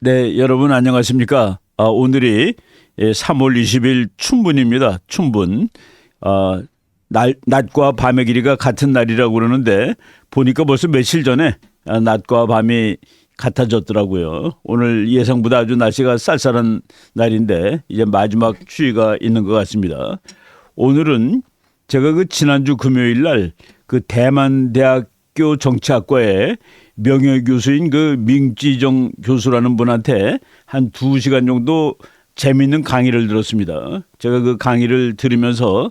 네, 여러분 안녕하십니까? 오늘이 3월 20일 춘분입니다. 춘분. 낮과 밤의 길이가 같은 날이라고 그러는데 보니까 벌써 며칠 전에 낮과 밤이 같아졌더라고요. 오늘 예상보다 아주 날씨가 쌀쌀한 날인데 이제 마지막 추위가 있는 것 같습니다. 오늘은 제가 그 지난주 금요일 날 그 대만대학교 정치학과에 명예교수인 그 민지정 교수라는 분한테 한 2시간 정도 재미있는 강의를 들었습니다. 제가 그 강의를 들으면서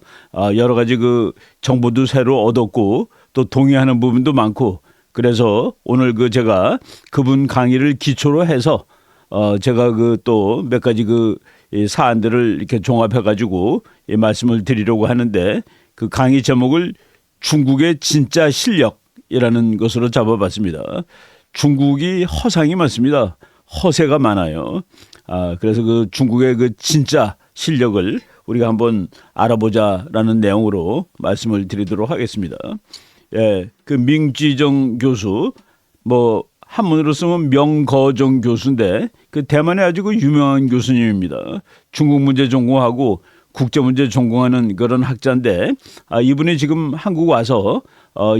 여러 가지 그 정보도 새로 얻었고 또 동의하는 부분도 많고 그래서 오늘 그 제가 그분 강의를 기초로 해서 제가 그 또 몇 가지 그 사안들을 이렇게 종합해 가지고 말씀을 드리려고 하는데 그 강의 제목을 중국의 진짜 실력이라는 것으로 잡아봤습니다. 중국이 허상이 많습니다. 허세가 많아요. 그래서 그 중국의 그 진짜 실력을 우리가 한번 알아보자라는 내용으로 말씀을 드리도록 하겠습니다. 예, 그 민지정 교수 뭐 한문으로 쓰면 명거정 교수인데 그 대만의 아주 그 유명한 교수님입니다. 중국 문제 전공하고 국제 문제 전공하는 그런 학자인데 이분이 지금 한국 와서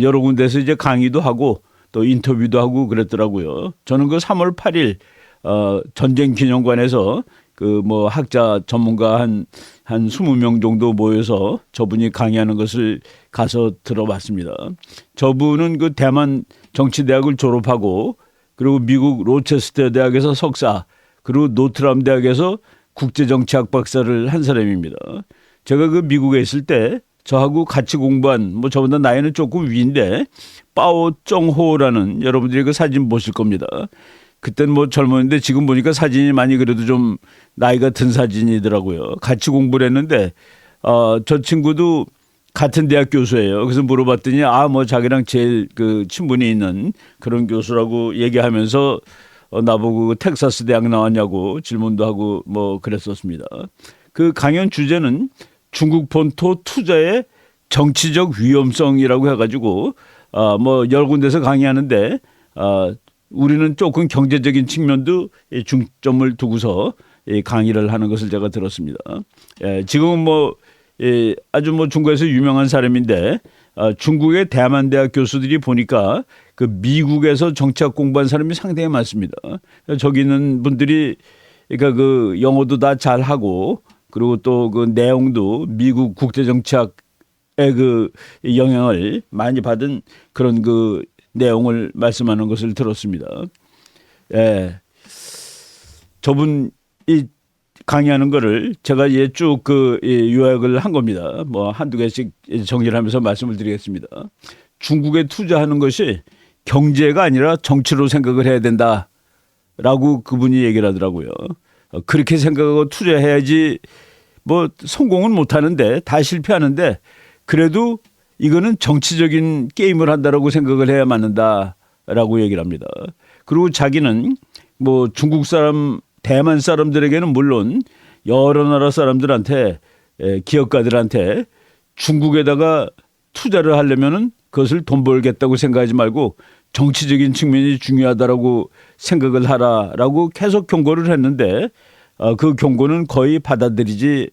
여러 군데서 이제 강의도 하고 또 인터뷰도 하고 그랬더라고요. 저는 그 3월 8일 전쟁 기념관에서 그 뭐 학자 전문가 한 20명 정도 모여서 저분이 강의하는 것을 가서 들어봤습니다. 저분은 그 대만 정치대학을 졸업하고 그리고 미국 로체스터 대학에서 석사 그리고 노트람 대학에서 국제정치학 박사를 한 사람입니다. 제가 그 미국에 있을 때 저하고 같이 공부한 뭐 저보다 나이는 조금 위인데 빠오 쩡호라는 여러분들이 그 사진 보실 겁니다. 그땐 뭐 젊었는데 지금 보니까 사진이 많이 그래도 좀 나이가 든 사진이더라고요. 같이 공부를 했는데 저 친구도 같은 대학 교수예요. 그래서 물어봤더니 뭐 자기랑 제일 그 친분이 있는 그런 교수라고 얘기하면서 나보고 텍사스 대학 나왔냐고 질문도 하고 뭐 그랬었습니다. 그 강연 주제는 중국 본토 투자의 정치적 위험성이라고 해가지고 뭐 여러 군데서 강의하는데 우리는 조금 경제적인 측면도 중점을 두고서 강의를 하는 것을 제가 들었습니다. 지금은 뭐 아주 뭐 중국에서 유명한 사람인데 중국의 대만대학 교수들이 보니까 그 미국에서 정치학 공부한 사람이 상당히 많습니다. 저기 있는 분들이 그러니까 그 영어도 다 잘하고 그리고 또 그 내용도 미국 국제정치학의 그 영향을 많이 받은 그런 그 내용을 말씀하는 것을 들었습니다. 저분이 강의하는 거를 제가 쭉 그 요약을 한 겁니다. 뭐 한두 개씩 정리를 하면서 말씀을 드리겠습니다. 중국에 투자하는 것이 경제가 아니라 정치로 생각을 해야 된다라고 그분이 얘기를 하더라고요. 그렇게 생각하고 투자해야지 뭐 성공은 못 하는데 다 실패하는데 그래도 이거는 정치적인 게임을 한다라고 생각을 해야 맞는다라고 얘기를 합니다. 그리고 자기는 뭐 중국 사람 대만 사람들에게는 물론 여러 나라 사람들한테 기업가들한테 중국에다가 투자를 하려면은 그것을 돈 벌겠다고 생각하지 말고 정치적인 측면이 중요하다라고 생각을 하라라고 계속 경고를 했는데 그 경고는 거의 받아들이지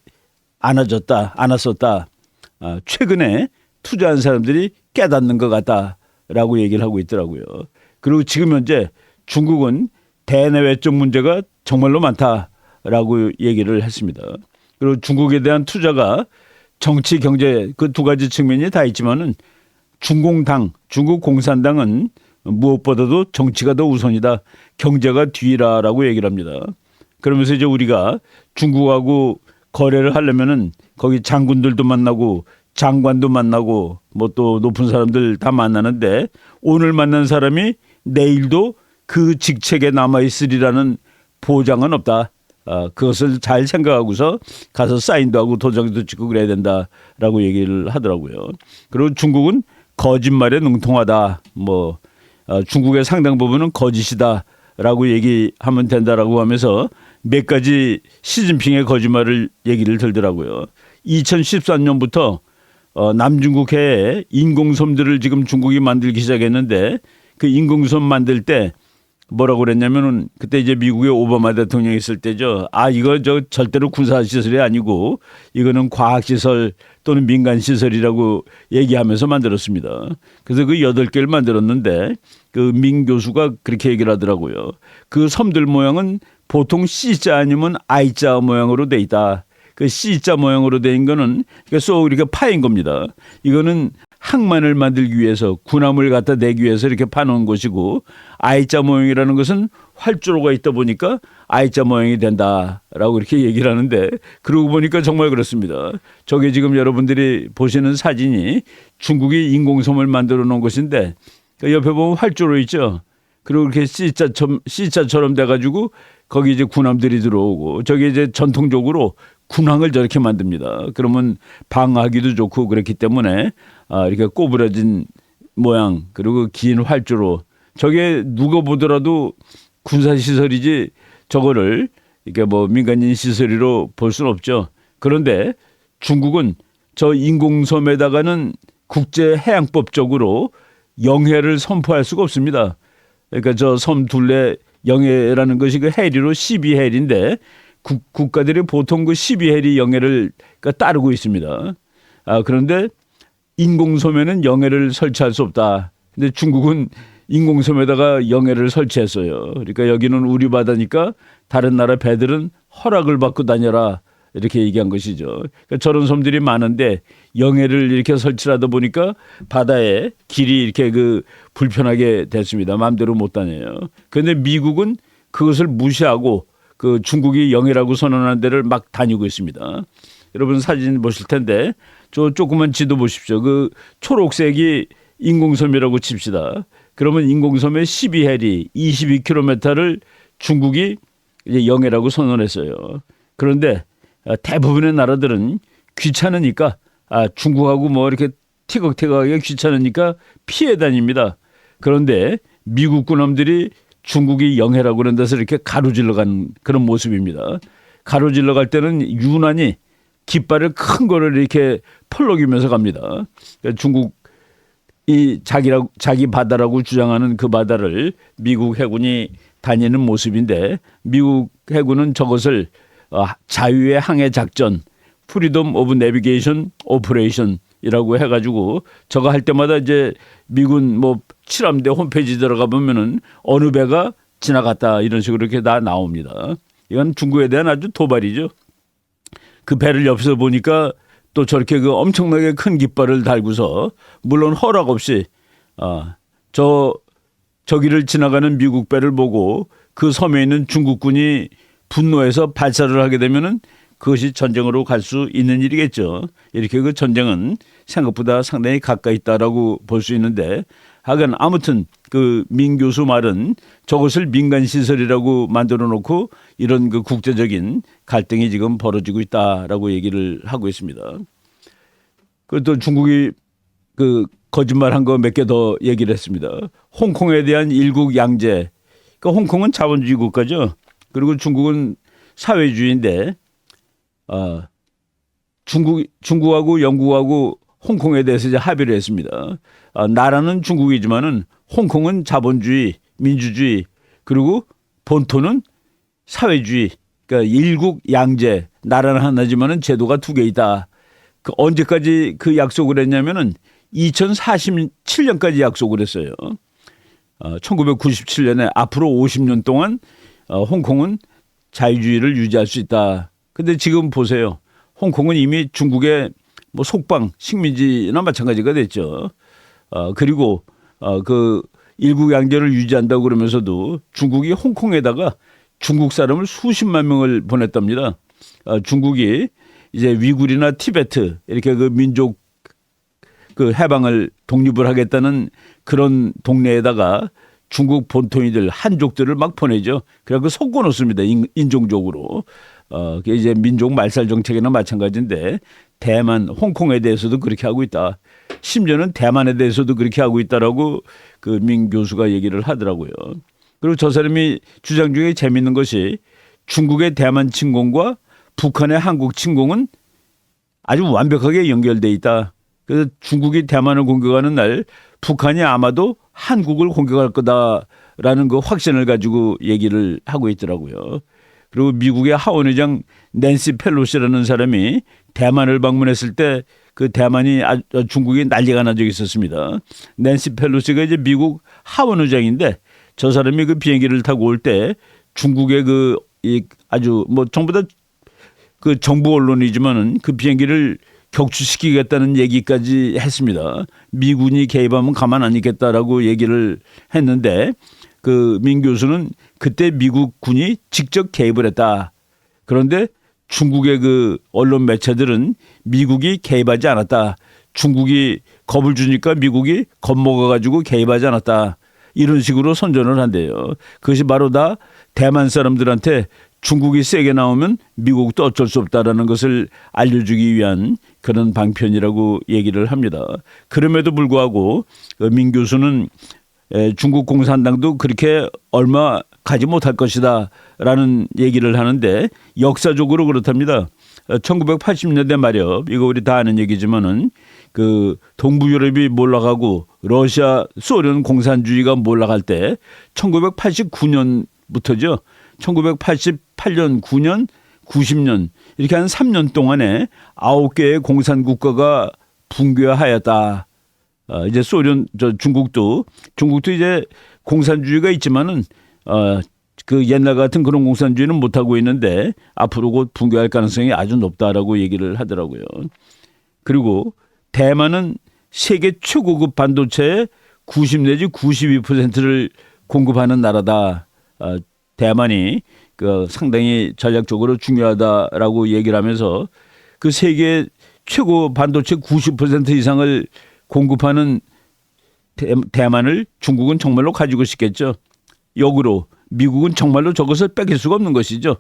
않았었다. 최근에 투자한 사람들이 깨닫는 것 같다라고 얘기를 하고 있더라고요. 그리고 지금 현재 중국은 대내외적 문제가 정말로 많다라고 얘기를 했습니다. 그리고 중국에 대한 투자가 정치, 경제 그 두 가지 측면이 다 있지만은 중공당, 중국 공산당은 무엇보다도 정치가 더 우선이다. 경제가 뒤라라고 얘기를 합니다. 그러면서 이제 우리가 중국하고 거래를 하려면은 거기 장군들도 만나고 장관도 만나고 뭐 또 높은 사람들 다 만나는데 오늘 만난 사람이 내일도 그 직책에 남아 있으리라는 보장은 없다. 그것을 잘 생각하고서 가서 사인도 하고 도장도 찍고 그래야 된다라고 얘기를 하더라고요. 그리고 중국은 거짓말에 능통하다. 뭐 중국의 상당 부분은 거짓이다라고 얘기하면 된다라고 하면서 몇 가지 시진핑의 거짓말을 얘기를 들더라고요. 2013년부터 남중국해에 인공섬들을 지금 중국이 만들기 시작했는데 그 인공섬 만들 때 뭐라고 그랬냐면은 그때 이제 미국의 오바마 대통령이 있을 때죠. 이거 저 절대로 군사 시설이 아니고 이거는 과학 시설 또는 민간 시설이라고 얘기하면서 만들었습니다. 그래서 그 8개를 만들었는데 그 민 교수가 그렇게 얘기를 하더라고요. 그 섬들 모양은 보통 C자 아니면 I자 모양으로 돼 있다. 그 C자 모양으로 된 거는 쏙 이렇게 파인 겁니다. 이거는 항만을 만들기 위해서 군함을 갖다 내기 위해서 이렇게 파놓은 것이고 I자 모양이라는 것은 활주로가 있다 보니까 I자 모양이 된다라고 이렇게 얘기를 하는데 그러고 보니까 정말 그렇습니다. 저게 지금 여러분들이 보시는 사진이 중국이 인공섬을 만들어 놓은 것인데 그 옆에 보면 활주로 있죠. 그리고 이렇게 C자처럼 돼가지고 거기 이제 군함들이 들어오고 저게 이제 전통적으로 군항을 저렇게 만듭니다. 그러면 방어하기도 좋고 그렇기 때문에 이렇게 꼬부라진 모양 그리고 긴 활주로 저게 누가 보더라도 군사시설이지 저거를 이렇게 뭐 민간인 시설이로 볼 수는 없죠. 그런데 중국은 저 인공섬에다가는 국제해양법적으로 영해를 선포할 수가 없습니다. 그러니까 저 섬 둘레 영해라는 것이 그 해리로 12해리인데 국가들이 보통 그 12해리 영해를 따르고 있습니다. 그런데 인공섬에는 영해를 설치할 수 없다. 근데 중국은 인공섬에다가 영해를 설치했어요. 그러니까 여기는 우리 바다니까 다른 나라 배들은 허락을 받고 다녀라 이렇게 얘기한 것이죠. 그러니까 저런 섬들이 많은데 영해를 이렇게 설치하다 보니까 바다에 길이 이렇게 그 불편하게 됐습니다. 마음대로 못 다녀요. 그런데 미국은 그것을 무시하고 그 중국이 영해라고 선언한 데를 막 다니고 있습니다. 여러분 사진 보실 텐데 저 조그만 지도 보십시오. 그 초록색이 인공섬이라고 칩시다. 그러면 인공섬의 12해리 22km를 중국이 이제 영해라고 선언했어요. 그런데 대부분의 나라들은 귀찮으니까 중국하고 뭐 이렇게 티격태격하게 귀찮으니까 피해 다닙니다. 그런데 미국 군함들이 중국이 영해라고 그런 데서 이렇게 가로질러 간 그런 모습입니다. 가로질러 갈 때는 유난히 깃발을 큰 거를 이렇게 펄럭이면서 갑니다. 그러니까 중국이 자기 바다라고 주장하는 그 바다를 미국 해군이 다니는 모습인데 미국 해군은 저것을 자유의 항해 작전, 프리덤 오브 내비게이션 오퍼레이션이라고 해가지고 저거 할 때마다 이제 미군 뭐 칠함대 홈페이지 들어가 보면은 어느 배가 지나갔다 이런 식으로 이렇게 다 나옵니다. 이건 중국에 대한 아주 도발이죠. 그 배를 옆에서 보니까 또 저렇게 그 엄청나게 큰 깃발을 달고서 물론 허락 없이 저기를 지나가는 미국 배를 보고 그 섬에 있는 중국군이 분노해서 발사를 하게 되면은 그것이 전쟁으로 갈 수 있는 일이겠죠. 이렇게 그 전쟁은 생각보다 상당히 가까이 있다라고 볼 수 있는데 하여간 아무튼 그 민 교수 말은 저것을 민간 시설이라고 만들어 놓고 이런 그 국제적인 갈등이 지금 벌어지고 있다라고 얘기를 하고 있습니다. 그또 중국이 그 거짓말한 거 몇 개 더 얘기를 했습니다. 홍콩에 대한 일국 양제. 그러니까 홍콩은 자본주의 국가죠. 그리고 중국은 사회주의인데 중국하고 영국하고 홍콩에 대해서 이제 합의를 했습니다. 나라는 중국이지만은 홍콩은 자본주의, 민주주의 그리고 본토는 사회주의. 그러니까 일국 양제. 나라는 하나지만은 제도가 두 개이다. 그 언제까지 그 약속을 했냐면은 2047년까지 약속을 했어요. 1997년에 앞으로 50년 동안 홍콩은 자유주의를 유지할 수 있다. 근데 지금 보세요. 홍콩은 이미 중국의 뭐 속방 식민지나 마찬가지가 됐죠. 그리고 그 일국 양제를 유지한다고 그러면서도 중국이 홍콩에다가 중국 사람을 수십만 명을 보냈답니다. 중국이 이제 위구르나 티베트 이렇게 그 민족 그 해방을 독립을 하겠다는 그런 동네에다가 중국 본토인들 한족들을 막 보내죠. 그래서 섞어 놓습니다. 인종적으로. 그게 이제 민족 말살 정책이나 마찬가지인데 대만, 홍콩에 대해서도 그렇게 하고 있다. 심지어는 대만에 대해서도 그렇게 하고 있다라고 그 민 교수가 얘기를 하더라고요. 그리고 저 사람이 주장 중에 재밌는 것이 중국의 대만 침공과 북한의 한국 침공은 아주 완벽하게 연결돼 있다. 그래서 중국이 대만을 공격하는 날 북한이 아마도 한국을 공격할 거다 라는 그 확신을 가지고 얘기를 하고 있더라고요. 그리고 미국의 하원의장 낸시 펠로시라는 사람이 대만을 방문했을 때 그 대만이 중국이 난리가 난 적이 있었습니다. 낸시 펠로시가 이제 미국 하원의장인데 저 사람이 그 비행기를 타고 올 때 중국의 아주 뭐 전부 다 그 정부 언론이지만은 그 비행기를 격추시키겠다는 얘기까지 했습니다. 미군이 개입하면 가만 안 있겠다라고 얘기를 했는데 그 민 교수는 그때 미국 군이 직접 개입을 했다. 그런데 중국의 그 언론 매체들은 미국이 개입하지 않았다. 중국이 겁을 주니까 미국이 겁먹어가지고 개입하지 않았다. 이런 식으로 선전을 한대요. 그것이 바로 다 대만 사람들한테 중국이 세게 나오면 미국도 어쩔 수 없다라는 것을 알려주기 위한 그런 방편이라고 얘기를 합니다. 그럼에도 불구하고 민 교수는 중국 공산당도 그렇게 얼마 가지 못할 것이다 라는 얘기를 하는데 역사적으로 그렇답니다. 1980년대 말엽, 이거 우리 다 아는 얘기지만은 그 동부 유럽이 몰락하고 러시아, 소련 공산주의가 몰락할 때 1989년부터죠. 1988년, 9년, 90년 이렇게 한 3년 동안에 9개의 공산국가가 붕괴하였다. 이제 중국도 이제 공산주의가 있지만은 그 옛날 같은 그런 공산주의는 못 하고 있는데 앞으로 곧 붕괴할 가능성이 아주 높다라고 얘기를 하더라고요. 그리고 대만은 세계 최고급 반도체의 90 내지 92%를 공급하는 나라다. 대만이 그 상당히 전략적으로 중요하다라고 얘기를 하면서 그 세계 최고 반도체 90% 이상을 공급하는 대만을 중국은 정말로 가지고 싶겠죠. 역으로 미국은 정말로 저것을 뺏길 수가 없는 것이죠.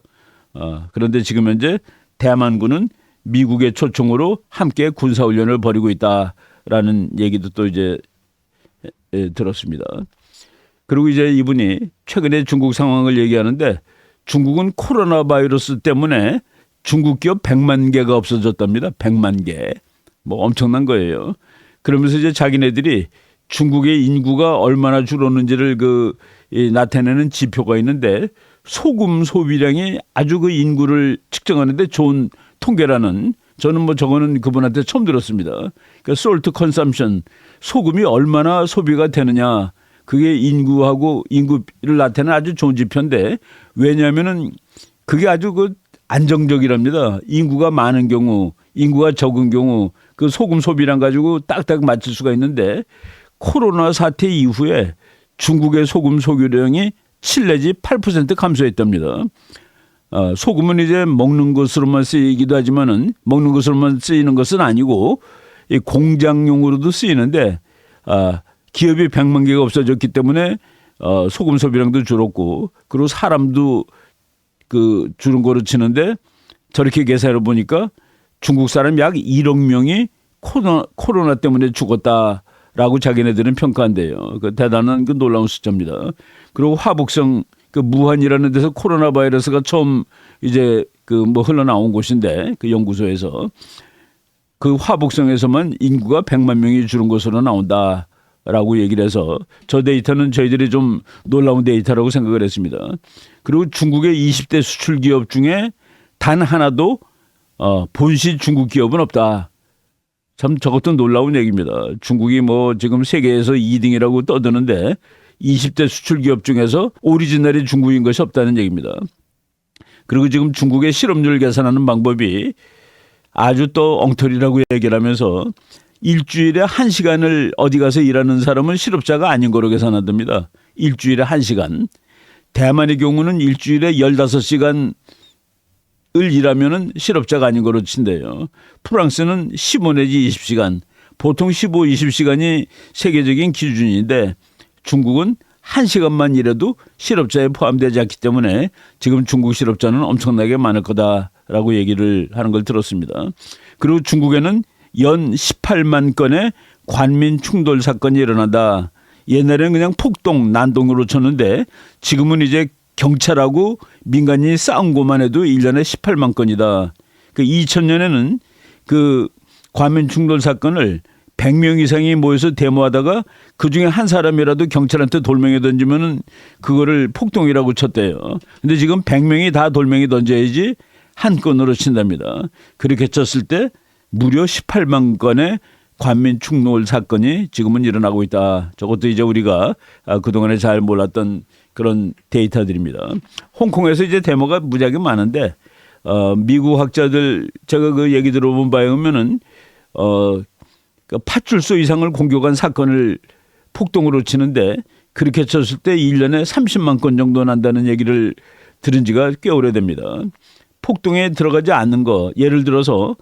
그런데 지금 현재 대만군은 미국의 초청으로 함께 군사훈련을 벌이고 있다라는 얘기도 또 이제 들었습니다. 그리고 이제 이분이 최근에 중국 상황을 얘기하는데 중국은 코로나 바이러스 때문에 중국 기업 100만 개가 없어졌답니다. 100만 개. 뭐 엄청난 거예요. 그러면서 이제 자기네들이 중국의 인구가 얼마나 줄었는지를 나타내는 지표가 있는데 소금 소비량이 아주 그 인구를 측정하는데 좋은 통계라는, 저는 뭐 저거는 그분한테 처음 들었습니다. 그러니까 salt consumption, 소금이 얼마나 소비가 되느냐, 그게 인구를 나타내는 아주 좋은 지표인데, 왜냐하면은 그게 아주 그 안정적이랍니다. 인구가 많은 경우, 인구가 적은 경우 그 소금 소비량 가지고 딱딱 맞출 수가 있는데, 코로나 사태 이후에 중국의 소금 소비량이 7 내지 8% 감소했답니다. 소금은 이제 먹는 것으로만 쓰이기도 하지만은 먹는 것으로만 쓰이는 것은 아니고 이 공장용으로도 쓰이는데, 기업이 100만 개가 없어졌기 때문에 소금 소비량도 줄었고, 그리고 사람도 그 줄은 거로 치는데 저렇게 계산해 보니까 중국 사람 약 1억 명이 코로나 때문에 죽었다라고 자기네들은 평가한대요. 그 대단한 그 놀라운 숫자입니다. 그리고 화북성 그 무한이라는 데서 코로나 바이러스가 처음 이제 그 뭐 흘러나온 곳인데, 그 연구소에서 그 화북성에서만 인구가 100만 명이 줄은 것으로 나온다라고 얘기를 해서 저 데이터는 저희들이 좀 놀라운 데이터라고 생각을 했습니다. 그리고 중국의 20대 수출 기업 중에 단 하나도 본시 중국 기업은 없다. 참 저것도 놀라운 얘기입니다. 중국이 뭐 지금 세계에서 2등이라고 떠드는데 20대 수출 기업 중에서 오리지널이 중국인 것이 없다는 얘기입니다. 그리고 지금 중국의 실업률 계산하는 방법이 아주 또 엉터리라고 얘기를 하면서 일주일에 1시간을 어디 가서 일하는 사람은 실업자가 아닌 거로 계산한답니다. 일주일에 1시간. 대만의 경우는 일주일에 15시간을 일하면은 실업자가 아닌 거로 친대요. 프랑스는 15 내지 20시간. 보통 15, 20시간이 세계적인 기준인데 중국은 1시간만 일해도 실업자에 포함되지 않기 때문에 지금 중국 실업자는 엄청나게 많을 거다라고 얘기를 하는 걸 들었습니다. 그리고 중국에는 연 18만 건의 관민 충돌 사건이 일어난다. 옛날에는 그냥 폭동, 난동으로 쳤는데 지금은 이제 경찰하고 민간인이 싸운 것만 해도 1년에 18만 건이다. 그 2000년에는 그 관민 충돌 사건을 100명 이상이 모여서 데모하다가 그중에 한 사람이라도 경찰한테 돌멩이 던지면은 그거를 폭동이라고 쳤대요. 근데 지금 100명이 다 돌멩이 던져야지 한 건으로 친답니다. 그렇게 쳤을 때 무려 18만 건의 관민 충돌 사건이 지금은 일어나고 있다. 저것도 이제 우리가 그동안에 잘 몰랐던 그런 데이터들입니다. 홍콩에서 이제 데모가 무지하게 많은데 미국 학자들 제가 그 얘기 들어본 바에 의하면은 그 파출소 이상을 공격한 사건을 폭동으로 치는데 그렇게 쳤을 때 1년에 30만 건 정도 난다는 얘기를 들은 지가 꽤 오래됩니다. 폭동에 들어가지 않는 거 예를 들어서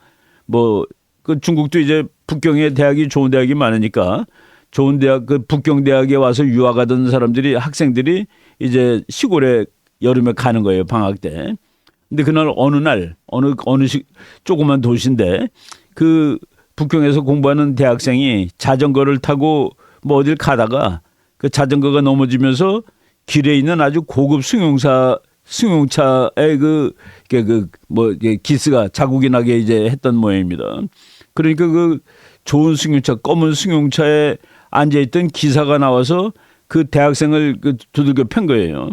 뭐 그 중국도 이제 북경에 대학이 좋은 대학이 많으니까 좋은 대학 그 북경 대학에 와서 유학하던 사람들이 학생들이 이제 시골에 여름에 가는 거예요 방학 때. 근데 그날 어느 날 어느 조그만 도시인데 그 북경에서 공부하는 대학생이 자전거를 타고 뭐 어딜 가다가 그 자전거가 넘어지면서 길에 있는 아주 고급 승용차에 뭐 기스가 자국이 나게 이제 했던 모양입니다. 그러니까 그 좋은 승용차, 검은 승용차에 앉아있던 기사가 나와서 그 대학생을 두들겨 팬 거예요.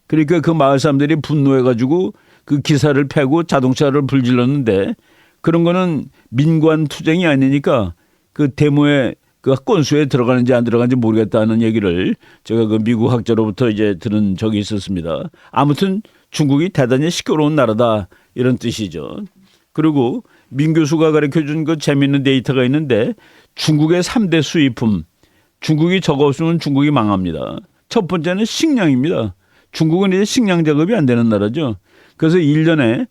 그러니까 그 마을 사람들이 분노해가지고 그 기사를 패고 자동차를 불질렀는데 그런 거는 민관 투쟁이 아니니까 그 데모에 그 건수에 들어가는지 안 들어가는지 모르겠다는 얘기를 제가 그 미국 학자로부터 이제 들은 적이 있었습니다. 아무튼 중국이 대단히 시끄러운 나라다 이런 뜻이죠. 그리고 민 교수가 가르쳐준 그 재미있는 데이터가 있는데 중국의 3대 수입품. 중국이 저거 없으면 중국이 망합니다. 첫 번째는 식량입니다. 중국은 이제 식량 작업이 안 되는 나라죠. 그래서 1년에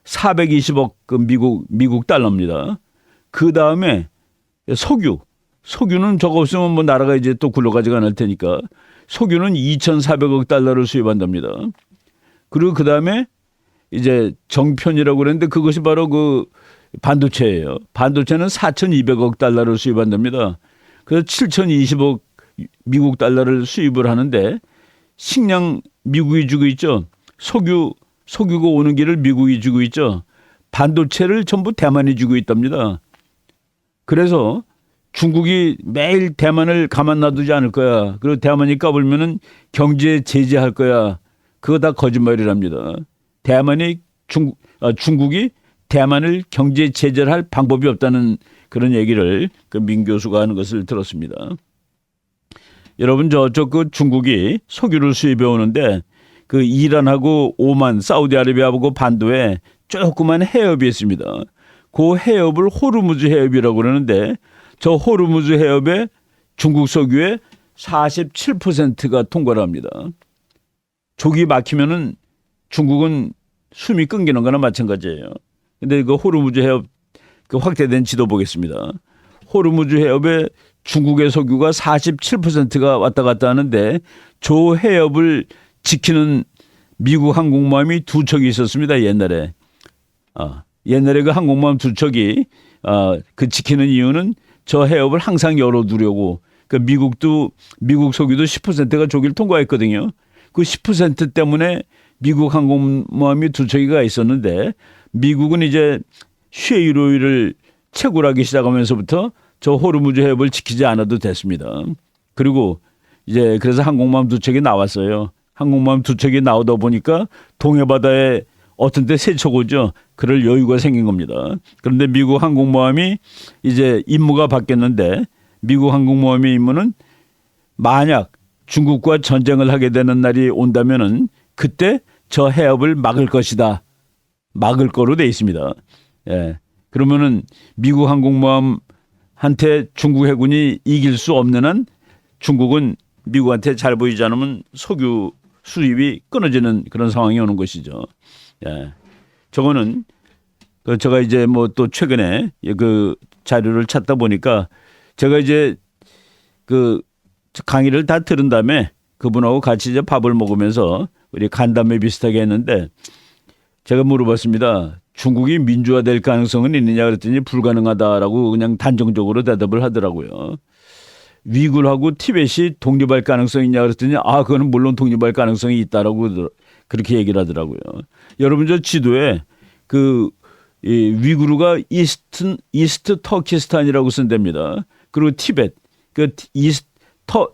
420억 그 미국 달러입니다. 그 다음에 석유는 저거 없으면 뭐 나라가 이제 또 굴러가지가 않을 테니까 석유는 2,400억 달러를 수입한답니다. 그리고 그 다음에 이제 정편이라고 그랬는데 그것이 바로 그 반도체예요. 반도체는 4,200억 달러를 수입한답니다. 그래서 7,020억 미국 달러를 수입을 하는데 식량 미국이 주고 있죠. 석유가 오는 길을 미국이 주고 있죠. 반도체를 전부 대만이 주고 있답니다. 그래서 중국이 매일 대만을 가만 놔두지 않을 거야. 그리고 대만이 까불면은 경제 제재할 거야. 그거 다 거짓말이랍니다. 중국이 대만을 경제 제재를 할 방법이 없다는 그런 얘기를 그 민 교수가 하는 것을 들었습니다. 여러분 저쪽 그 중국이 석유를 수입해 오는데 그 이란하고 오만, 사우디아라비아하고 반도에 조그만 해협이 있습니다. 그 해협을 호르무즈 해협이라고 그러는데 저 호르무즈 해협에 중국 석유의 47%가 통과를 합니다. 족이 막히면은 중국은 숨이 끊기는 거나 마찬가지예요. 근데 그 호르무즈 해협 그 확대된 지도 보겠습니다. 호르무즈 해협에 중국의 석유가 47%가 왔다 갔다 하는데 저 해협을 지키는 미국 항공모함이 두 척이 있었습니다. 옛날에 그 항공모함 두 척이 그 지키는 이유는 저 해협을 항상 열어두려고. 그러니까 미국 석유도 10%가 저길 통과했거든요. 그 10% 때문에 미국 항공모함이 두 척이가 있었는데 미국은 이제 셰일 오일을 채굴하기 시작하면서부터 저 호르무즈 해협을 지키지 않아도 됐습니다. 그리고 이제 그래서 항공모함 두 척이 나왔어요. 항공모함 두 척이 나오다 보니까 동해바다에 어떤 때 세 척 오죠. 그럴 여유가 생긴 겁니다. 그런데 미국 항공모함이 이제 임무가 바뀌었는데 미국 항공모함의 임무는 만약 중국과 전쟁을 하게 되는 날이 온다면은 그때 저 해협을 막을 것이다. 막을 거로 돼 있습니다. 예. 그러면은 미국 항공모함한테 중국 해군이 이길 수 없는 한 중국은 미국한테 잘 보이지 않으면 석유 수입이 끊어지는 그런 상황이 오는 것이죠. 예. 저거는 제가 이제 뭐 또 최근에 그 자료를 찾다 보니까 제가 이제 그 강의를 다 들은 다음에 그분하고 같이 이제 밥을 먹으면서 우리 간담회 비슷하게 했는데 제가 물어봤습니다. 중국이 민주화될 가능성은 있느냐 그랬더니 불가능하다라고 그냥 단정적으로 대답을 하더라고요. 위굴하고 티벳이 독립할 가능성이 있냐 그랬더니 그거는 물론 독립할 가능성이 있다라고 그렇게 얘기를 하더라고요. 여러분 저 지도에 이 위구르가 이스트 터키스탄이라고 쓴답니다. 그리고 티벳,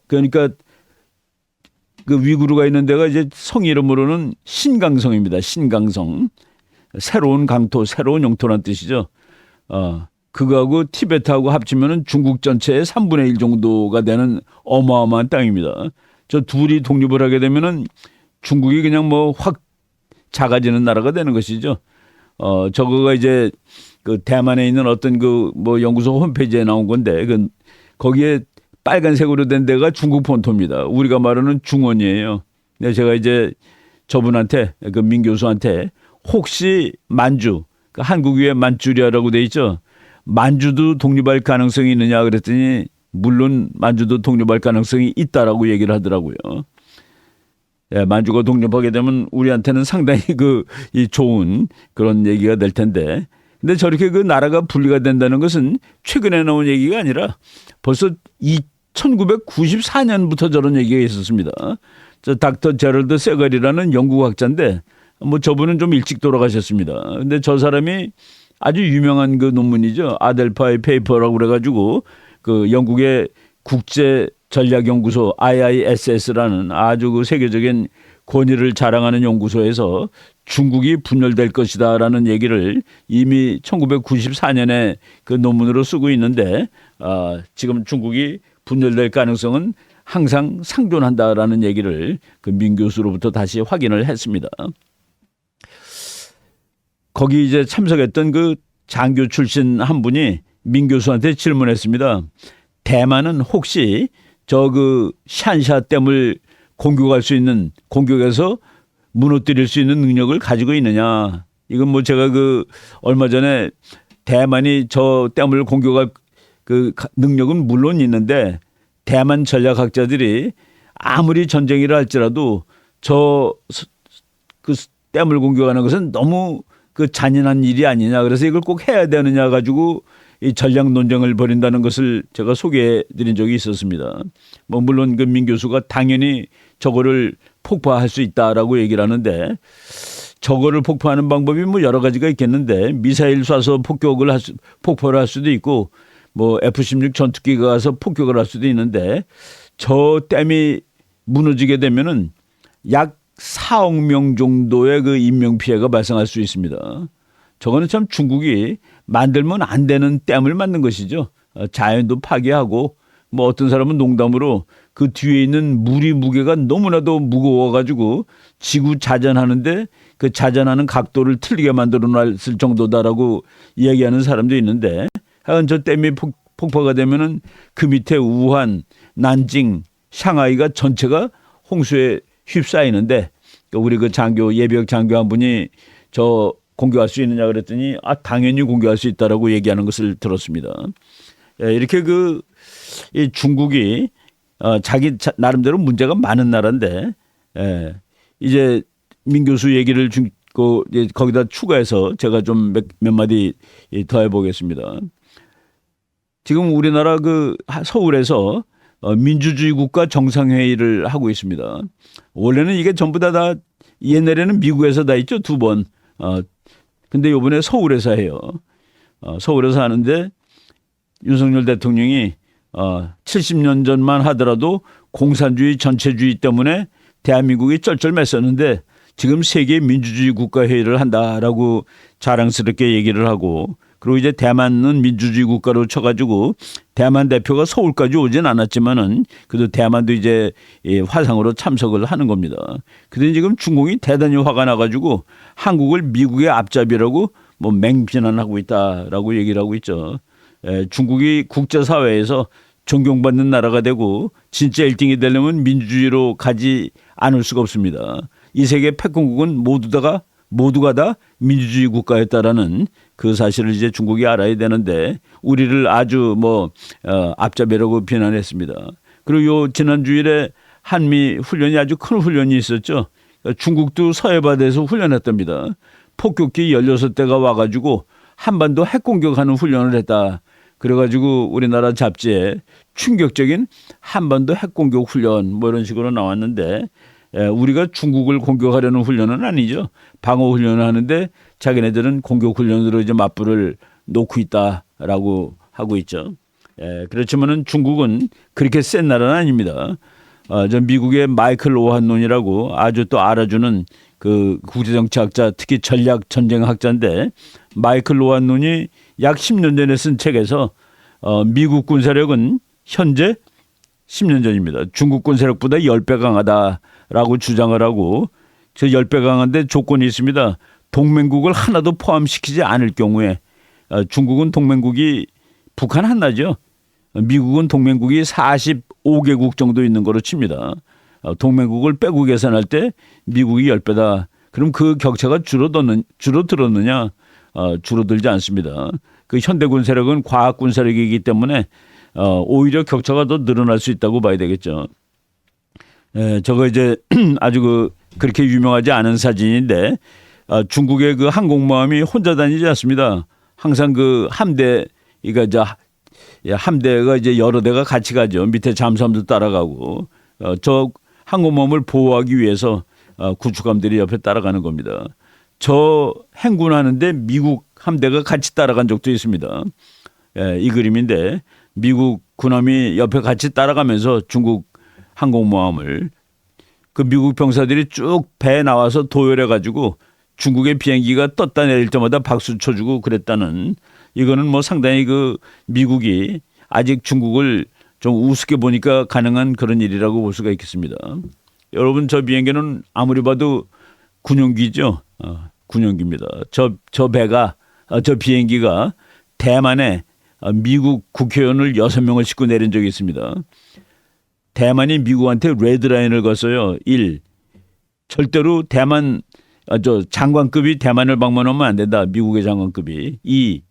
그러니까 그 위구르가 있는 데가 이제 성 이름으로는 신강성입니다. 신강성. 새로운 강토, 새로운 영토란 뜻이죠. 그거하고 티베트하고 합치면은 중국 전체의 3분의 1 정도가 되는 어마어마한 땅입니다. 저 둘이 독립을 하게 되면은 중국이 그냥 뭐 확 작아지는 나라가 되는 것이죠. 저거가 이제 그 대만에 있는 어떤 그 뭐 연구소 홈페이지에 나온 건데 거기에 빨간색으로 된 데가 중국 본토입니다. 우리가 말하는 중원이에요. 근데 제가 이제 저분한테 그 민 교수한테 혹시 만주, 그 한국 위에 만주리아라고 돼 있죠. 만주도 독립할 가능성이 있느냐 그랬더니 물론 만주도 독립할 가능성이 있다라고 얘기를 하더라고요. 예, 만주가 독립하게 되면 우리한테는 상당히 이 좋은 그런 얘기가 될 텐데. 근데 저렇게 그 나라가 분리가 된다는 것은 최근에 나온 얘기가 아니라 벌써 1994년부터 저런 얘기가 있었습니다. 저 닥터 제럴드 세걸이라는 영국학자인데 뭐 저분은 좀 일찍 돌아가셨습니다. 근데 저 사람이 아주 유명한 그 논문이죠. 아델파이 페이퍼라고 그래가지고 그 영국의 국제 전략연구소 IISS라는 아주 그 세계적인 권위를 자랑하는 연구소에서 중국이 분열될 것이다라는 얘기를 이미 1994년에 그 논문으로 쓰고 있는데 지금 중국이 분열될 가능성은 항상 상존한다라는 얘기를 그 민 교수로부터 다시 확인을 했습니다. 거기 이제 참석했던 그 장교 출신 한 분이 민 교수한테 질문했습니다. 대만은 혹시 저 그 샨샤 댐을 공격해서 무너뜨릴 수 있는 능력을 가지고 있느냐. 이건 뭐 제가 그 얼마 전에 대만이 저 댐을 공격할 그 능력은 물론 있는데 대만 전략학자들이 아무리 전쟁이라 할지라도 저 그 댐을 공격하는 것은 너무 그 잔인한 일이 아니냐. 그래서 이걸 꼭 해야 되느냐 가지고 이 전략 논쟁을 벌인다는 것을 제가 소개해 드린 적이 있었습니다. 뭐 물론 그 민 교수가 당연히 저거를 폭파할 수 있다라고 얘기를 하는데 저거를 폭파하는 방법이 뭐 여러 가지가 있겠는데 미사일 쏴서 폭발을 할 수도 있고 뭐 F-16 전투기가 가서 폭격을 할 수도 있는데 저 댐이 무너지게 되면은 약 4억 명 정도의 그 인명 피해가 발생할 수 있습니다. 저거는 참 중국이 만들면 안 되는 댐을 만든 것이죠. 자연도 파괴하고 뭐 어떤 사람은 농담으로 그 뒤에 있는 물이 무게가 너무나도 무거워가지고 지구 자전하는데 그 자전하는 각도를 틀리게 만들어 놨을 정도다라고 이야기하는 사람도 있는데 하여간 저 댐이 폭파가 되면은 그 밑에 우한, 난징, 샹하이가 전체가 홍수에 휩싸이는데 우리 그 예비역 장교 한 분이 저 공격할 수 있느냐 그랬더니 당연히 공격할 수 있다라고 얘기하는 것을 들었습니다. 이렇게 이 중국이 자기 나름대로 문제가 많은 나라인데 이제 민 교수 얘기를 거기다 추가해서 제가 좀 몇 마디 더 해보겠습니다. 지금 우리나라 그 서울에서 민주주의 국가 정상회의를 하고 있습니다. 원래는 이게 전부 다 옛날에는 미국에서 다 있죠, 2번. 근데 이번에 서울에서 해요. 서울에서 하는데 윤석열 대통령이 70년 전만 하더라도 공산주의 전체주의 때문에 대한민국이 쩔쩔맸었는데 지금 세계 민주주의 국가회의를 한다라고 자랑스럽게 얘기를 하고 그리고 이제 대만은 민주주의 국가로 쳐가지고 대만 대표가 서울까지 오진 않았지만은 그래도 대만도 이제 화상으로 참석을 하는 겁니다. 그런데 지금 중국이 대단히 화가 나가지고 한국을 미국의 앞잡이라고 뭐 맹비난하고 있다라고 얘기를 하고 있죠. 중국이 국제사회에서 존경받는 나라가 되고 진짜 1등이 되려면 민주주의로 가지 않을 수가 없습니다. 이 세계 패권국은 모두가 다 민주주의 국가였다라는 그 사실을 이제 중국이 알아야 되는데 우리를 아주 앞잡이라고 비난했습니다. 그리고 요 지난 주일에 한미 훈련이 아주 큰 훈련이 있었죠. 중국도 서해바다에서 훈련했답니다. 폭격기 16대가 와가지고 한반도 핵공격하는 훈련을 했다. 그래가지고 우리나라 잡지에 충격적인 한반도 핵공격 훈련 뭐 이런 식으로 나왔는데 우리가 중국을 공격하려는 훈련은 아니죠. 방어 훈련을 하는데 자기네들은 공격 훈련으로 이제 맞불을 놓고 있다라고 하고 있죠. 그렇지만은 중국은 그렇게 센 나라는 아닙니다. 저 미국의 마이클 오한논이라고 아주 또 알아주는 그 국제정치학자, 특히 전략 전쟁학자인데, 마이클 오한논이 약 10년 전에 쓴 책에서 미국 군사력은 현재 10년 전입니다. 중국 군사력보다 10배 강하다라고 주장을 하고, 저 10배 강한데 조건이 있습니다. 동맹국을 하나도 포함시키지 않을 경우에, 중국은 동맹국이 북한 하나죠. 미국은 동맹국이 45개국 정도 있는 거로 칩니다. 동맹국을 빼고 계산할 때 미국이 10배다. 그럼 그 격차가 줄어들었느냐? 줄어들지 않습니다. 그 현대 군사력은 과학 군사력이기 때문에 오히려 격차가 더 늘어날 수 있다고 봐야 되겠죠. 저거 이제 아주 그렇게 유명하지 않은 사진인데, 중국의 그 항공모함이 혼자 다니지 않습니다. 항상 그 함대가 이제 여러 대가 같이 가죠. 밑에 잠수함도 따라가고, 저 항공모함을 보호하기 위해서 구축함들이 옆에 따라가는 겁니다. 저 행군하는데 미국 함대가 같이 따라간 적도 있습니다. 이 그림인데, 미국 군함이 옆에 같이 따라가면서 중국 항공모함을, 그 미국 병사들이 쭉 배에 나와서 도열해 가지고 중국의 비행기가 떴다 내릴 때마다 박수 쳐주고 그랬다는, 이거는 뭐 상당히 그 미국이 아직 중국을 좀 우습게 보니까 가능한 그런 일이라고 볼 수가 있겠습니다. 여러분, 저 비행기는 아무리 봐도 군용기죠. 군용기입니다. 저 비행기가 대만에 미국 국회의원을 6명을 싣고 내린 적이 있습니다. 대만이 미국한테 레드라인을 걸었어요. 1. 절대로 대만 장관급이 대만을 방문하면 안 된다. 미국의 장관급이. 2.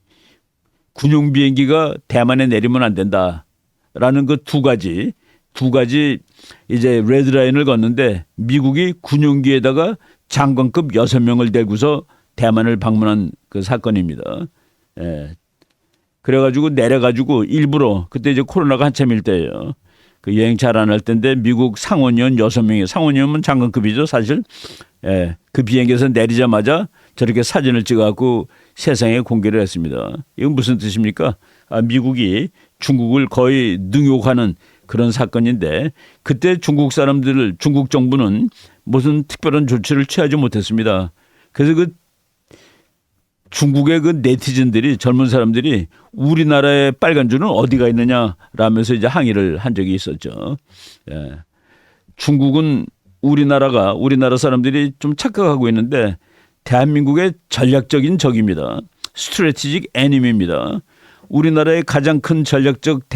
군용 비행기가 대만에 내리면 안 된다라는 그 두 가지 이제 레드라인을 걷는데, 미국이 군용기에다가 장관급 6명을 데리고서 대만을 방문한 그 사건입니다. 그래가지고 내려가지고 일부러, 그때 이제 코로나가 한참일 때예요. 그 여행 잘 안 할 때인데 미국 상원의원 6명이, 상원의원은 장관급이죠 사실. 그 비행기에서 내리자마자 저렇게 사진을 찍어갖고 세상에 공개를 했습니다. 이건 무슨 뜻입니까? 미국이 중국을 거의 능욕하는 그런 사건인데, 그때 중국 정부는 무슨 특별한 조치를 취하지 못했습니다. 그래서 그 중국의 그 네티즌들이, 젊은 사람들이 우리나라의 빨간 줄은 어디가 있느냐라면서 이제 항의를 한 적이 있었죠. 중국은 우리나라 사람들이 좀 착각하고 있는데, 대한민국의 전략적인 적입니다. 스트래티직 애니미입니다. 우리나라의 가장 큰 전략적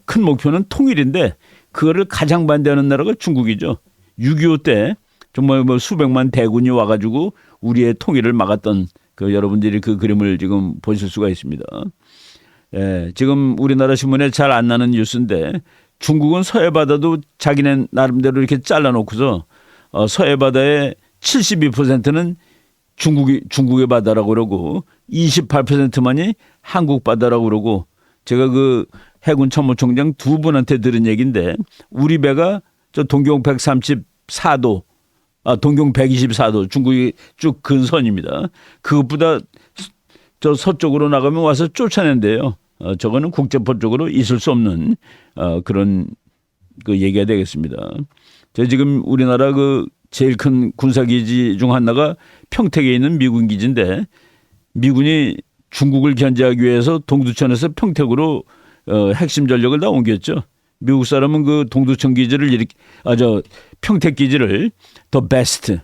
큰 목표는 통일인데, 그거를 가장 반대하는 나라가 중국이죠. 6.25 때 정말 뭐 수백만 대군이 와가지고 우리의 통일을 막았던, 그 여러분들이 그 그림을 지금 보실 수가 있습니다. 지금 우리나라 신문에 잘 안 나는 뉴스인데, 중국은 서해 바다도 자기네 나름대로 이렇게 잘라놓고서 서해 바다의 72%는 중국의 바다라고 그러고 28%만이 한국 바다라고 그러고, 제가 그 해군 참모총장 두 분한테 들은 얘기인데, 우리 배가 저 동경 134도, 동경 124도, 중국이 쭉 근선입니다. 그것보다 저 서쪽으로 나가면 와서 쫓아낸대요. 저거는 국제법적으로 있을 수 없는 그런 그 얘기가 되겠습니다. 저 지금 우리나라 그 제일 큰 군사기지 중 하나가 평택에 있는 미군 기지인데, 미군이 중국을 견제하기 위해서 동두천에서 평택으로 핵심 전력을 다 옮겼죠. 미국 사람은 그 동두천 기지를 평택 기지를 the best,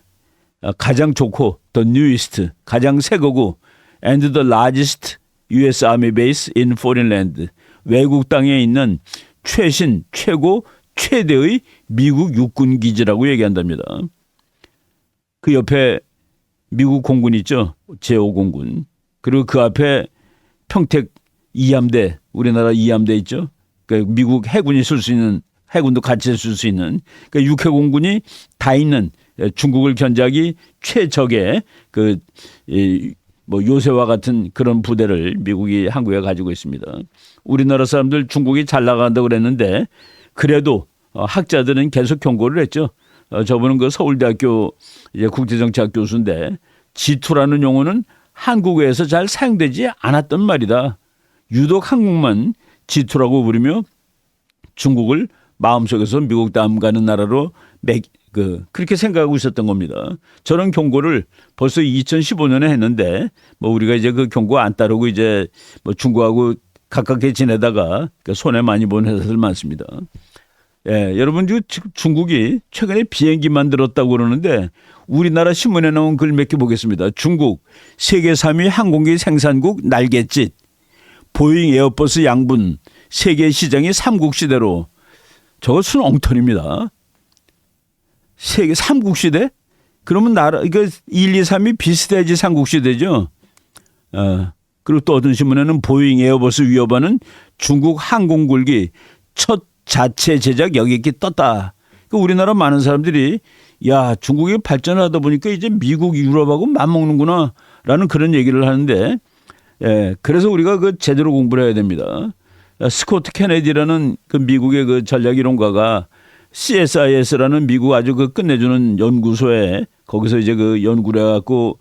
가장 좋고, the newest, 가장 새 거고, and the largest U.S. Army base in foreign land, 외국 땅에 있는 최신, 최고, 최대의 미국 육군 기지라고 얘기한답니다. 그 옆에 미국 공군 있죠. 제5공군. 그리고 그 앞에 평택 2함대, 우리나라 2함대 있죠. 그러니까 미국 해군이 쓸 수 있는, 해군도 같이 쓸 수 있는, 그러니까 육해공군이 다 있는, 중국을 견제하기 최적의 뭐 요새와 같은 그런 부대를 미국이 한국에 가지고 있습니다. 우리나라 사람들 중국이 잘 나간다고 그랬는데, 그래도 학자들은 계속 경고를 했죠. 저분은 그 서울대학교 이제 국제정치학 교수인데, G2라는 용어는 한국에서 잘 사용되지 않았던 말이다. 유독 한국만 G2라고 부르며 중국을 마음속에서 미국 다음 가는 나라로 그렇게 생각하고 있었던 겁니다. 저런 경고를 벌써 2015년에 했는데 뭐 우리가 이제 그 경고 안 따르고 이제 뭐 중국하고 가깝게 지내다가 손해 많이 본 회사들 많습니다. 예, 여러분 지금 중국이 최근에 비행기 만들었다고 그러는데 우리나라 신문에 나온 글 몇 개 보겠습니다. 중국 세계 3위 항공기 생산국 날갯짓, 보잉 에어버스 양분, 세계 시장이 삼국시대로. 저것은 엉터리입니다. 세계 삼국시대? 그러면 나라 이거 1, 2, 3이 비슷해야지 삼국시대죠. 그리고 또 어떤 신문에는 보잉 에어버스 위협하는 중국 항공굴기 첫 자체 제작 여객기 떴다. 그러니까 우리나라 많은 사람들이 야 중국이 발전하다 보니까 이제 미국 유럽하고 맞먹는구나 라는 그런 얘기를 하는데 그래서 우리가 그 제대로 공부를 해야 됩니다. 스코트 케네디라는 그 미국의 그 전략이론가가 CSIS라는 미국 아주 그 끝내주는 연구소에 거기서 이제 그 연구를 해갖고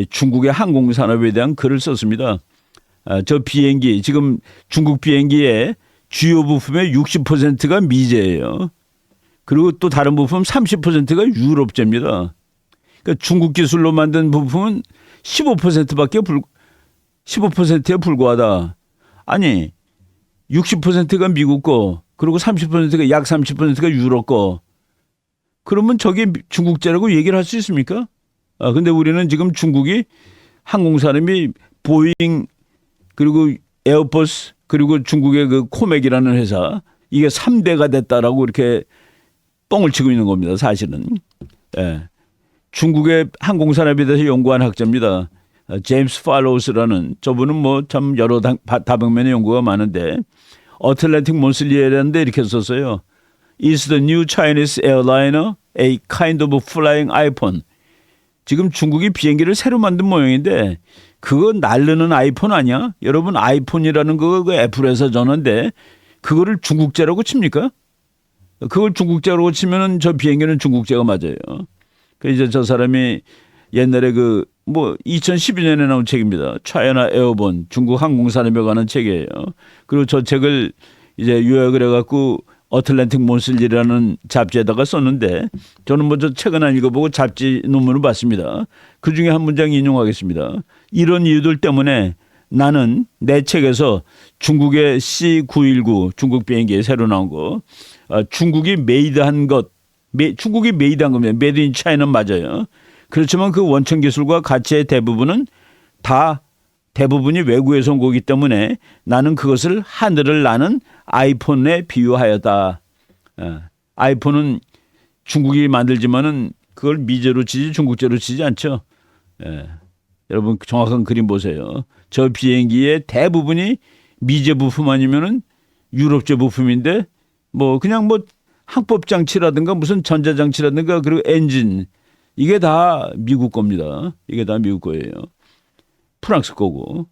중국의 항공 산업에 대한 글을 썼습니다. 저 비행기 지금 중국 비행기의 주요 부품의 60%가 미제예요. 그리고 또 다른 부품 30%가 유럽제입니다. 그러니까 중국 기술로 만든 부품은 15%에 불과하다. 아니 60%가 미국 거 그리고 30%가 약 30%가 유럽 거. 그러면 저게 중국제라고 얘기를 할 수 있습니까? 근데 우리는 지금 중국이 항공산업이 보잉 그리고 에어버스 그리고 중국의 그 코맥이라는 회사 이게 3대가 됐다라고 이렇게 뻥을 치고 있는 겁니다. 사실은. 중국의 항공산업에 대해서 연구한 학자입니다. 제임스 팔로우스라는 저분은 뭐 참 여러 다방면의 연구가 많은데 어틀랜틱 몬슬리에라는 데 이렇게 썼어요. Is the new Chinese airliner a kind of flying iPhone? 지금 중국이 비행기를 새로 만든 모양인데 그거 날르는 아이폰 아니야? 여러분 아이폰이라는 거 그 애플에서 전화인데 그거를 중국제라고 칩니까? 그걸 중국제라고 치면은 저 비행기는 중국제가 맞아요. 그 이제 저 사람이 옛날에 그 뭐 2012년에 나온 책입니다. 차이나 에어본 중국 항공산업에 관한 책이에요. 그리고 저 책을 이제 요약을 해갖고 어틀랜틱 몬슬리라는 잡지에다가 썼는데 저는 뭐 저 책은 안 읽어보고 잡지 논문을 봤습니다. 그 중에 한 문장 인용하겠습니다. 이런 이유들 때문에 나는 내 책에서 중국의 C919 중국 비행기에 새로 나온 거 중국이 메이드한 것 중국이 메이드한 겁니다. 메이드 인 차이나 맞아요. 그렇지만 그 원천 기술과 가치의 대부분이 외국에서 온 거기 때문에 나는 그것을 하늘을 나는 아이폰에 비유하였다. 아이폰은 중국이 만들지만은 그걸 미제로 치지 중국제로 치지 않죠. 여러분 정확한 그림 보세요. 저 비행기의 대부분이 미제 부품 아니면은 유럽제 부품인데 뭐 그냥 뭐 항법 장치라든가 무슨 전자 장치라든가 그리고 엔진 이게 다 미국 겁니다. 이게 다 미국 거예요. 프랑스 거고.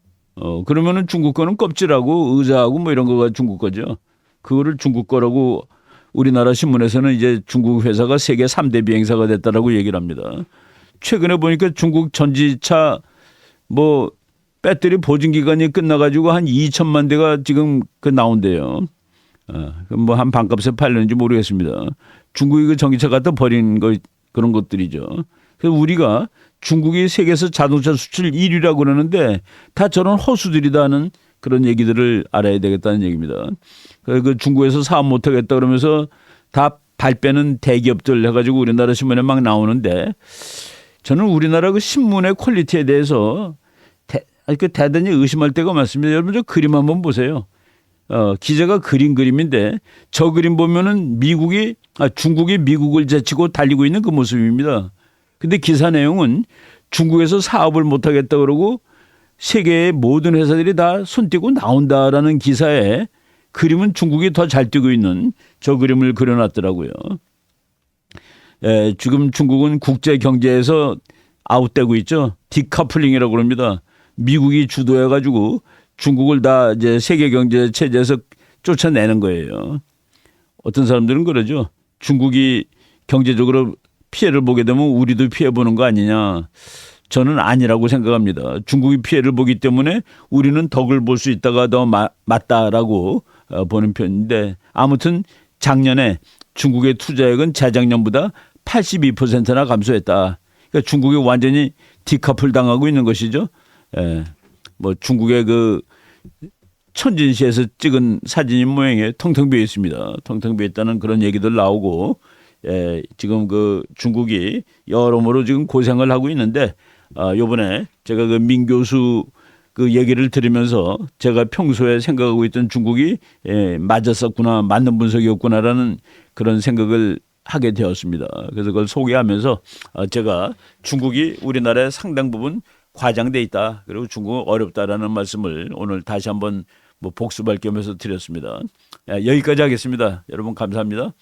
그러면은 중국 거는 껍질하고 의자하고 뭐 이런 거가 중국 거죠. 그거를 중국 거라고 우리나라 신문에서는 이제 중국 회사가 세계 3대 비행사가 됐다라고 얘기를 합니다. 최근에 보니까 중국 전지차 뭐 배터리 보증 기간이 끝나가지고 한 2천만 대가 지금 그 나온대요. 뭐 한 반값에 팔렸는지 모르겠습니다. 중국이 그 전기차 갖다 버린 거 그런 것들이죠. 그래서 우리가 중국이 세계에서 자동차 수출 1위라고 그러는데 다 저런 허수들이다 하는 그런 얘기들을 알아야 되겠다는 얘기입니다. 그 중국에서 사업 못하겠다 그러면서 다 발 빼는 대기업들 해가지고 우리나라 신문에 막 나오는데 저는 우리나라 그 신문의 퀄리티에 대해서 대단히 의심할 때가 많습니다. 여러분 저 그림 한번 보세요. 기자가 그린 그림인데 저 그림 보면은 중국이 미국을 제치고 달리고 있는 그 모습입니다. 근데 기사 내용은 중국에서 사업을 못하겠다 그러고 세계의 모든 회사들이 다 손띄고 나온다라는 기사에 그림은 중국이 더 잘 뛰고 있는 저 그림을 그려놨더라고요. 지금 중국은 국제 경제에서 아웃되고 있죠. 디커플링이라고 그럽니다. 미국이 주도해가지고 중국을 다 이제 세계 경제 체제에서 쫓아내는 거예요. 어떤 사람들은 그러죠. 중국이 경제적으로 피해를 보게 되면 우리도 피해 보는 거 아니냐. 저는 아니라고 생각합니다. 중국이 피해를 보기 때문에 우리는 덕을 볼 수 있다가 더 맞다라고 보는 편인데 아무튼 작년에 중국의 투자액은 재작년보다 82%나 감소했다. 그러니까 중국이 완전히 디커플 당하고 있는 것이죠. 예. 뭐 중국의 그 천진시에서 찍은 사진인 모양에 텅텅 비어 있습니다. 텅텅 비어 있다는 그런 얘기들 나오고 지금 그 중국이 여러모로 지금 고생을 하고 있는데 요번에 제가 그 민 교수 그 얘기를 들으면서 제가 평소에 생각하고 있던 중국이 맞았었구나, 맞는 분석이었구나라는 그런 생각을 하게 되었습니다. 그래서 그걸 소개하면서 제가 중국이 우리나라의 상당 부분 과장돼 있다. 그리고 중국은 어렵다라는 말씀을 오늘 다시 한번 뭐 복습할 겸해서 드렸습니다. 여기까지 하겠습니다. 여러분 감사합니다.